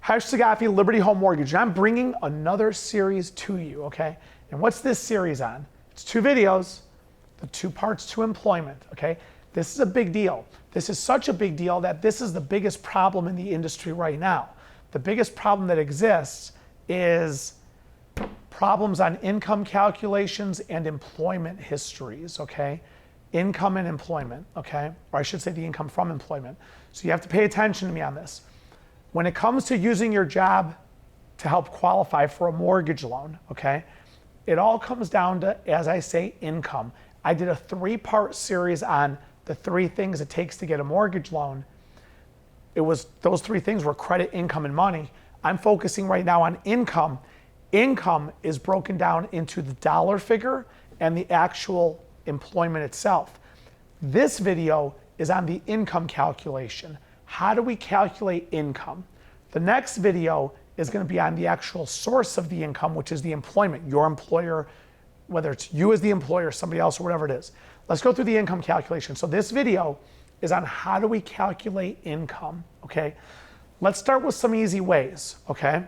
Hash Sagafi, Liberty Home Mortgage, and I'm bringing another series to you, okay? And what's this series on? It's 2 videos, the 2 parts to employment, okay? This is a big deal. This is such a big deal that this is the biggest problem in the industry right now. The biggest problem that exists is problems on income calculations and employment histories, okay? Income and employment, okay? Or I should say the income from employment. So you have to pay attention to me on this. When it comes to using your job to help qualify for a mortgage loan, okay? It all comes down to, as I say, income. I did a 3-part series on the 3 things it takes to get a mortgage loan. Those 3 things were credit, income, and money. I'm focusing right now on income. Income is broken down into the dollar figure and the actual employment itself. This video is on the income calculation. How do we calculate income? The next video is going to be on the actual source of the income, which is the employment, your employer, whether it's you as the employer, somebody else, or whatever it is. Let's go through the income calculation. So this video is on how do we calculate income, okay? Let's start with some easy ways, okay?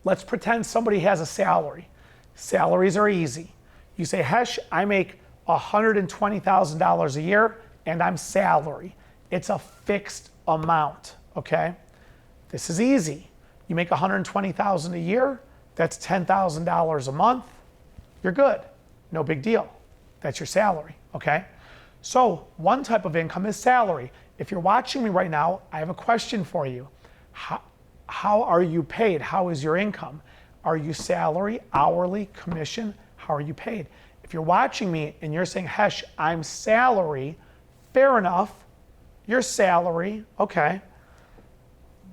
Let's pretend somebody has a salary. Salaries are easy. You say, Hesh, I make $120,000 a year and I'm salary. It's a fixed amount, okay? This is easy. You make $120,000 a year, that's $10,000 a month. You're good, no big deal. That's your salary, okay? So one type of income is salary. If you're watching me right now, I have a question for you. How are you paid? How is your income? Are you salary, hourly, commission? How are you paid? If you're watching me and you're saying, Hesh, I'm salary, fair enough. Your salary, okay.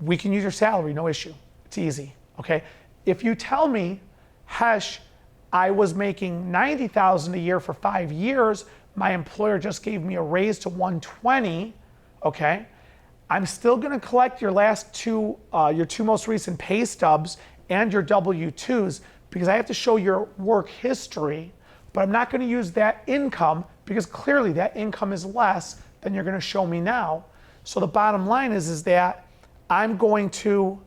We can use your salary, no issue. It's easy, okay? If you tell me, Hesh, I was making $90,000 a year for 5 years, my employer just gave me a raise to $120,000, okay? I'm still gonna collect your your 2 most recent pay stubs and your W-2s because I have to show your work history, but I'm not gonna use that income because clearly that income is less than you're gonna show me now. So the bottom line is that I'm going to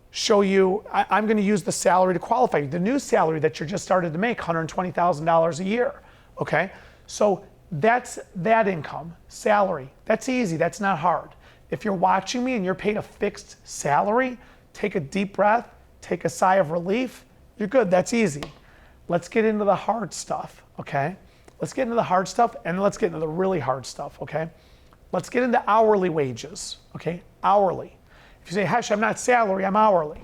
show you, I'm gonna use the salary to qualify you, the new salary that you're just started to make, $120,000 a year, okay? So that's that income, salary. That's easy, that's not hard. If you're watching me and you're paid a fixed salary, take a deep breath, take a sigh of relief, you're good, that's easy. Let's get into the hard stuff, okay? Let's get into the hard stuff and let's get into the really hard stuff, okay? Let's get into hourly wages, okay? Hourly. If you say, Hesh, I'm not salary, I'm hourly.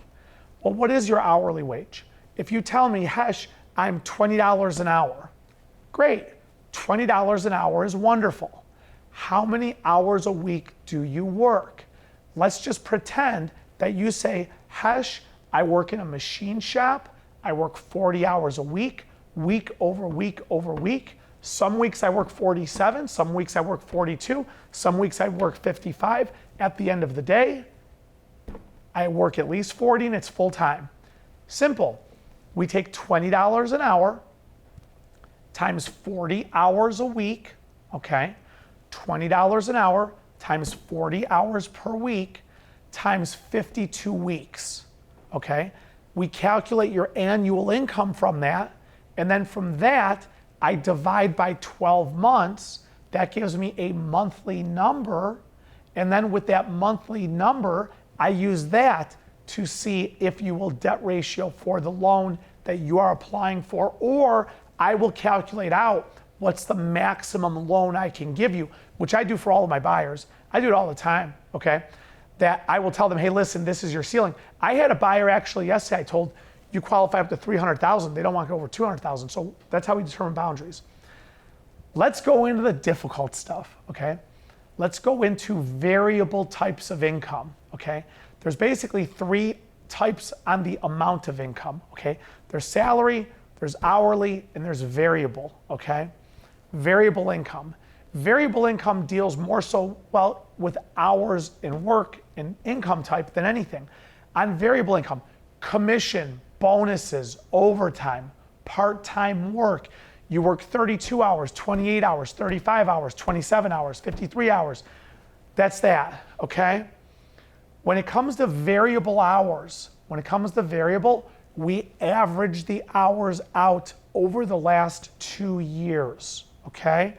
Well, what is your hourly wage? If you tell me, Hesh, I'm $20 an hour, great. $20 an hour is wonderful. How many hours a week do you work? Let's just pretend that you say, Hesh, I work in a machine shop. I work 40 hours a week, week over week over week. Some weeks I work 47, some weeks I work 42, some weeks I work 55. At the end of the day, I work at least 40 and it's full time. Simple. We take $20 an hour times 40 hours a week, okay? $20 an hour times 40 hours per week times 52 weeks, okay? We calculate your annual income from that, and then from that, I divide by 12 months. That gives me a monthly number, and then with that monthly number, I use that to see if you will debt ratio for the loan that you are applying for, or I will calculate out what's the maximum loan I can give you, which I do for all of my buyers. I do it all the time, okay? That I will tell them, hey, listen, this is your ceiling. I had a buyer actually yesterday, I told, you qualify up to $300,000. They don't want to go over $200,000. So that's how we determine boundaries. Let's go into the difficult stuff, okay? Let's go into variable types of income, okay? There's basically 3 types on the amount of income, okay? There's salary, there's hourly, and there's variable, okay? Variable income. Variable income deals more so, well, with hours in work and income type than anything. On variable income, commission, bonuses, overtime, part-time work. You work 32 hours, 28 hours, 35 hours, 27 hours, 53 hours. That's that, okay? When it comes to variable hours, we average the hours out over the last 2 years, okay?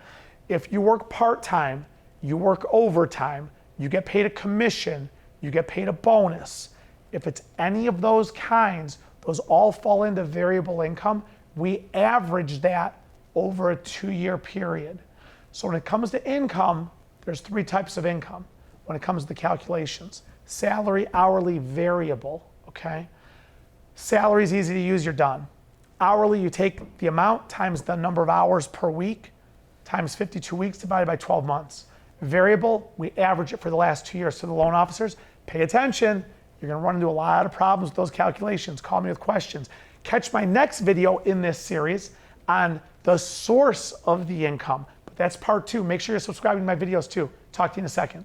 If you work part-time, you work overtime, you get paid a commission, you get paid a bonus. If it's any of those kinds, those all fall into variable income. We average that over a 2-year period. So when it comes to income, there's 3 types of income when it comes to the calculations. Salary, hourly, variable, okay? Salary is easy to use, you're done. Hourly, you take the amount times the number of hours per week times 52 weeks divided by 12 months. Variable, we average it for the last 2 years. So the loan officers, pay attention. You're gonna run into a lot of problems with those calculations. Call me with questions. Catch my next video in this series on the source of the income. But that's part 2. Make sure you're subscribing to my videos too. Talk to you in a second.